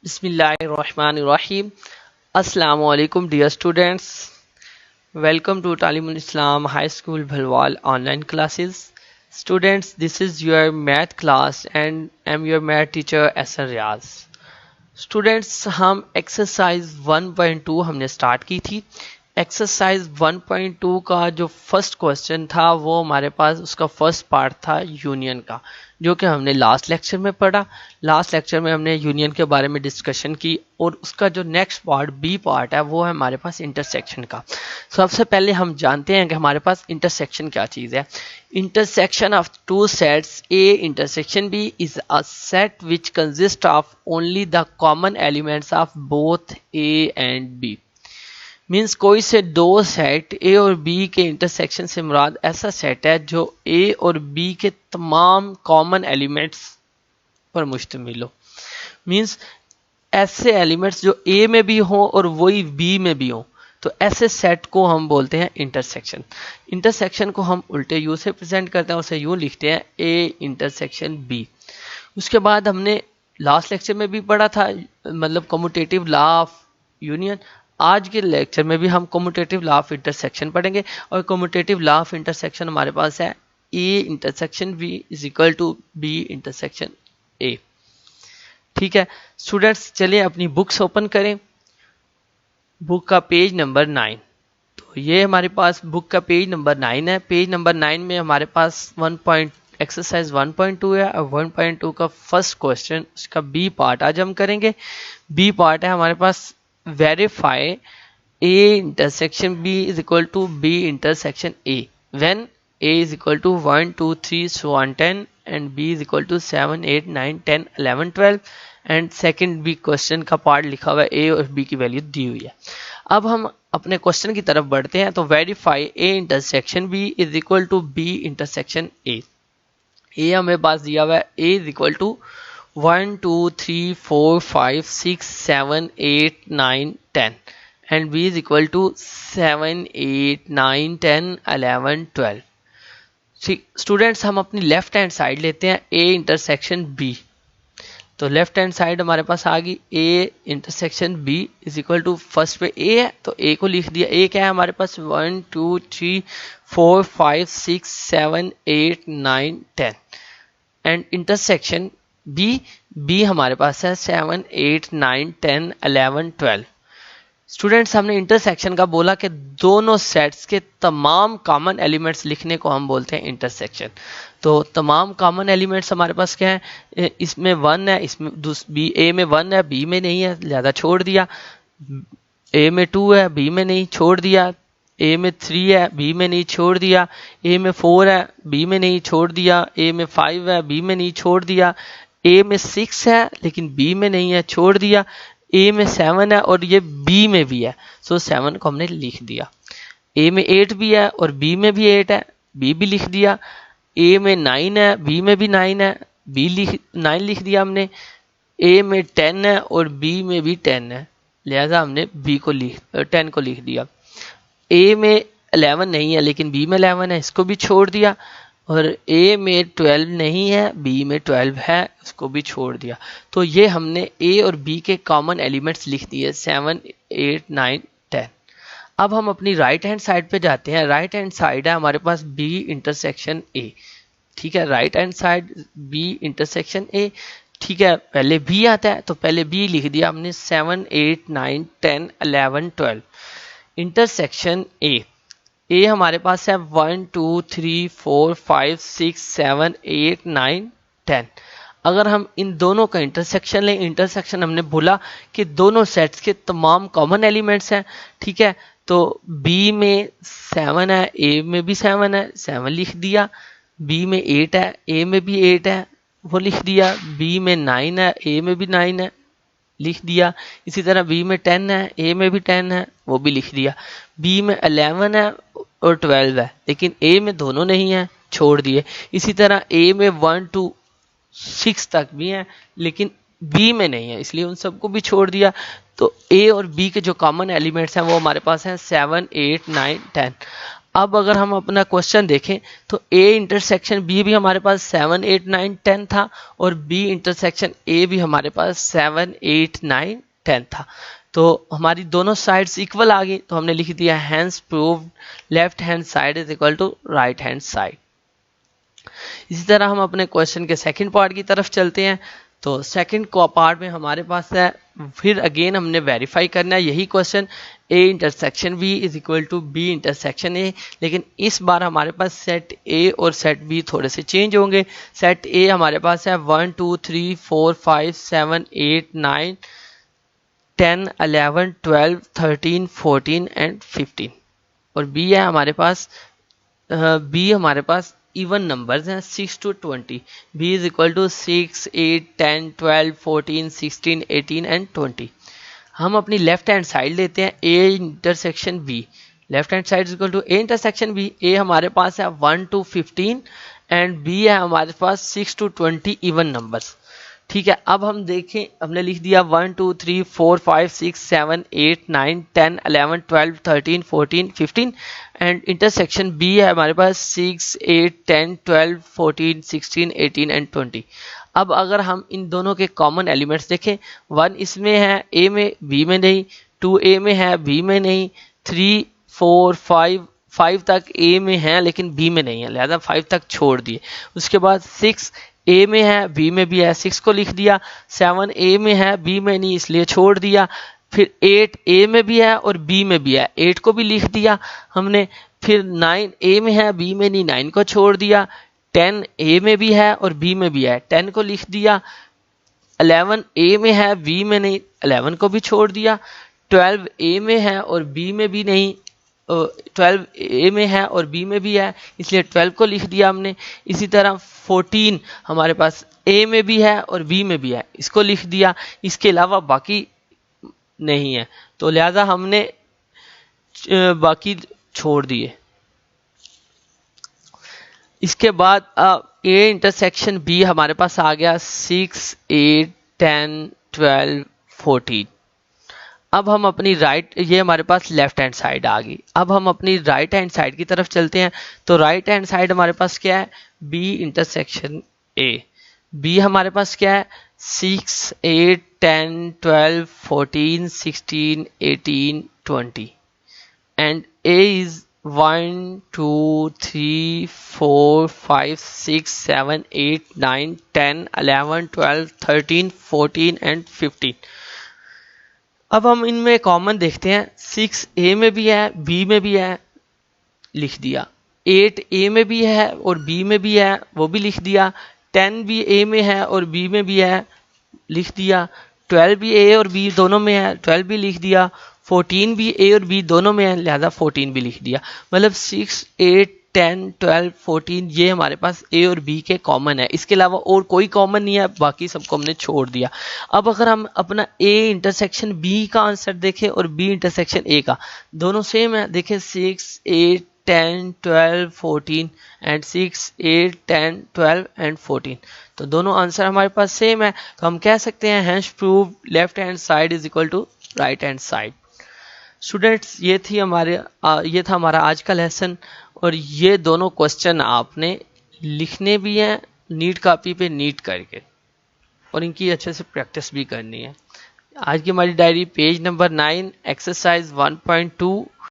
Bismillahirrahmanirrahim. Assalamu alaikum dear students. Welcome to Talimul Islam High School Bhalwal online classes. Students, this is your math class and I'm your math teacher Asar Riaz. Students हम exercise 1.2 हमने start की थी। Exercise 1.2 का जो first question था वो हमारे पास उसका फर्स्ट पार्ट था यूनियन का, जो कि हमने लास्ट लेक्चर में पढ़ा। लास्ट लेक्चर में हमने यूनियन के बारे में डिस्कशन की और उसका जो नेक्स्ट पार्ट बी पार्ट है वो है हमारे पास इंटरसेक्शन का। सबसे पहले हम जानते हैं कि हमारे पास इंटरसेक्शन क्या चीज़ है। Intersection of two sets A intersection B is a set which consists of only the common elements of both A and B. Means कोई से दो सेट A और B के इंटरसेक्शन से मुराद ऐसा सेट है जो A और B के तमाम कॉमन एलिमेंट्स पर मुश्तमिल हो। मीन्स ऐसे एलिमेंट्स जो A में भी हों और वही B में भी हों, तो ऐसे सेट को हम बोलते हैं इंटरसेक्शन। इंटरसेक्शन को हम उल्टे यू से प्रेजेंट करते हैं, उसे यूँ लिखते हैं ए इंटरसेक्शन बी। उसके बाद हमने लास्ट लेक्चर में भी पढ़ा था, मतलब कम्यूटेटिव लॉ ऑफ यूनियन। आज के लेक्चर में भी हम कम्यूटेटिव लॉ ऑफ इंटरसेक्शन पढ़ेंगे और कम्यूटेटिव लॉ ऑफ इंटरसेक्शन हमारे पास है A intersection B is equal to B intersection A. ठीक है स्टूडेंट्स, चलिए अपनी बुक्स ओपन करें। बुक का पेज नंबर 9, तो ये हमारे पास बुक का पेज नंबर 9 है। पेज नंबर 9 में हमारे पास एक्सरसाइज 1.2 है और 1.2 का फर्स्ट क्वेश्चन उसका बी पार्ट आज हम करेंगे। बी पार्ट है हमारे पास verify A intersection B is equal to B intersection A when A is equal to 1 2 3 so on 10 and B is equal to 7 8 9 10 11 12 and second B question का part लिखा हुआ है ए और बी की वैल्यू दी हुई है। अब हम अपने क्वेश्चन की तरफ बढ़ते हैं। तो verify A intersection B is equal to B intersection A. A हमें पास दिया हुआ है A is equal to 1 2 3 4 5 6 7 8 9 10 and B is equal to 7 8 9 10 11 12। Students, हम अपनी लेफ्ट हैंड साइड लेते हैं ए इंटरसेक्शन बी। तो लेफ्ट हैंड साइड हमारे पास आ गई A intersection B is equal to first पे ए है, तो ए को लिख दिया। ए क्या है हमारे पास 1 2 3 4 5 6 7 8 9 10 एंड इंटरसेक्शन बी हमारे पास है 7 8 9 10 11 12। स्टूडेंट्स, हमने इंटरसेक्शन का बोला कि दोनों सेट्स के तमाम कॉमन एलिमेंट्स लिखने को हम बोलते हैं इंटरसेक्शन। तो तमाम कॉमन एलिमेंट्स हमारे पास क्या है, इसमें 1 है, इसमें बी ए में 1 है, बी में नहीं है, ज़्यादा छोड़ दिया। ए में 2 है, बी में नहीं, छोड़ दिया। ए में 3 है, बी में नहीं, छोड़ दिया। ए में 4 है, बी में नहीं, छोड़ दिया। ए में 5 है, बी में नहीं, छोड़ दिया। ए में 6 है लेकिन बी में नहीं है, छोड़ दिया। ए में 7 है और ये बी में भी है, सो 7 को हमने लिख दिया। ए में 8 भी है और बी में भी 8 है, बी भी लिख दिया। ए में 9 है, बी में भी 9 है, 9 लिख दिया हमने। ए में 10 है और बी में भी 10 है, लिहाजा हमने 10 को लिख दिया। ए में 11 नहीं है लेकिन बी में 11 है, इसको भी छोड़ दिया। और ए में 12 नहीं है, बी में 12 है, उसको भी छोड़ दिया। तो ये हमने ए और बी के कॉमन एलिमेंट्स लिख दिए 7 8 9 10। अब हम अपनी राइट हैंड साइड पे जाते हैं। राइट हैंड साइड है हमारे पास बी इंटरसेक्शन ए। ठीक है, right hand side B intersection A. ठीक है, पहले बी आता है तो पहले बी लिख दिया हमने 7 8 9 10 11 12। इंटरसेक्शन ए हमारे पास है 1 2 3 4 5 6 7 8 9 10। अगर हम इन दोनों का इंटरसेक्शन लें, इंटरसेक्शन हमने बोला कि दोनों सेट्स के तमाम कॉमन एलिमेंट्स हैं। ठीक है, तो बी में 7 है, ए में भी 7 है, 7 लिख दिया। बी में 8 है, ए में भी 8 है, वो लिख दिया। बी में 9 है, ए में भी 9 है, लिख दिया। इसी तरह बी में 10 है, ए में भी 10 है, वो भी लिख दिया। बी में 11 है और 12 है लेकिन ए में दोनों नहीं है, छोड़ दिए। इसी तरह ए में 1 2 6 तक भी है लेकिन बी में नहीं है, इसलिए उन सबको भी छोड़ दिया। तो ए और बी के जो कॉमन एलिमेंट्स हैं वो हमारे पास हैं 7 8 9 10। अब अगर हम अपना क्वेश्चन देखें तो A इंटरसेक्शन B भी हमारे पास 7 8 9 10 था और B इंटरसेक्शन A भी हमारे पास 7 8 9 10 था। तो हमारी दोनों साइड्स इक्वल आ गई, तो हमने लिख दिया hence proved left hand side is equal to right hand side. इसी तरह हम अपने क्वेश्चन के सेकंड पार्ट की तरफ चलते हैं। तो सेकंड पार्ट में हमारे पास है, फिर अगेन हमने वेरीफाई करना है यही question, A intersection B is equal to B intersection A, लेकिन इस बार हमारे पास सेट A और सेट B थोड़े से चेंज होंगे। सेट A हमारे पास है 1 2 3 4 5 7 8 9 10 11 12 13 14 एंड 15, और B है हमारे पास B हमारे पास इवन नंबर्स हैं 6 to 20। B is equal to 6 8 10 12 14 16 18 and 20। हम अपनी लेफ्ट हैंड साइड लेते हैं A intersection B, left hand side is equal to A intersection B। A हमारे पास है 1 to 15 एंड B है हमारे पास 6 to 20 इवन नंबर्स। ठीक है, अब हम देखें, हमने लिख दिया 1 2 3 4 5 6 7 8 9 10 11 12 13 14 15 एंड इंटरसेक्शन B है हमारे पास 6 8 10 12 14 16 18 एंड 20। अब अगर हम इन दोनों के कॉमन एलिमेंट्स देखें, 1 इसमें है A में B में नहीं, 2 A में है B में नहीं, 3 4 5 तक A में है लेकिन B में नहीं है, लिहाजा 5 तक छोड़ दिए। उसके बाद 6 A में है B में भी है, 6 को लिख दिया। 7 A में है B में नहीं इसलिए छोड़ दिया। फिर 8 A में भी है और B में भी है, 8 को भी लिख दिया हमने। फिर 9 A में है B में नहीं, 9 को छोड़ दिया। 10 A में भी है और B में भी है, 10 को लिख दिया। 11 A में है B में नहीं, 11 को भी छोड़ दिया। 12 A में है और B में भी नहीं, 12 A में है और B में भी है इसलिए 12 को लिख दिया हमने। इसी तरह 14 हमारे पास A में भी है और B में भी है, इसको लिख दिया। इसके अलावा बाकी नहीं है, तो लिहाजा हमने बाकी छोड़ दिए। इसके बाद A इंटरसेक्शन B हमारे पास आ गया 6 8 10 12 14। अब हम अपनी राइट, ये हमारे पास लेफ्ट हैंड साइड आ गई। अब हम अपनी राइट हैंड साइड की तरफ चलते हैं। तो राइट हैंड साइड हमारे पास क्या है, B इंटरसेक्शन A। B हमारे पास क्या है 6 8 10 12 14 16 18 20 एंड A इज 1 2 3 4 5 6 7 8 9 10 11 12 13 14 एंड 15। अब हम इनमें कॉमन देखते हैं, 6 A में भी है B में भी है, लिख दिया। 8 A में भी है और B में भी है, वो भी लिख दिया। 10 भी A में है और B में भी है, लिख दिया। 12 भी A और B दोनों में है, 12 भी लिख दिया। 14 भी A और B दोनों में है, लिहाजा 14 भी लिख दिया। मतलब 6 8 10 12 14 ये हमारे पास A और B के कॉमन है, इसके अलावा और कोई कॉमन नहीं है, बाकी सबको हमने छोड़ दिया। अब अगर हम अपना A इंटरसेक्शन B का आंसर देखें और B इंटरसेक्शन A का, दोनों सेम है। देखें 6 8 10 12 14 एंड 6 8 10 12 एंड 14, तो दोनों आंसर हमारे पास सेम है। तो हम कह सकते हैं hence prove left hand side is equal to right hand side. Students, ये था हमारा आज का लेसन, और ये दोनों क्वेश्चन आपने लिखने भी हैं नीट कॉपी पे नीट करके, और इनकी अच्छे से प्रैक्टिस भी करनी है। आज की हमारी डायरी पेज नंबर 9 एक्सरसाइज 1.2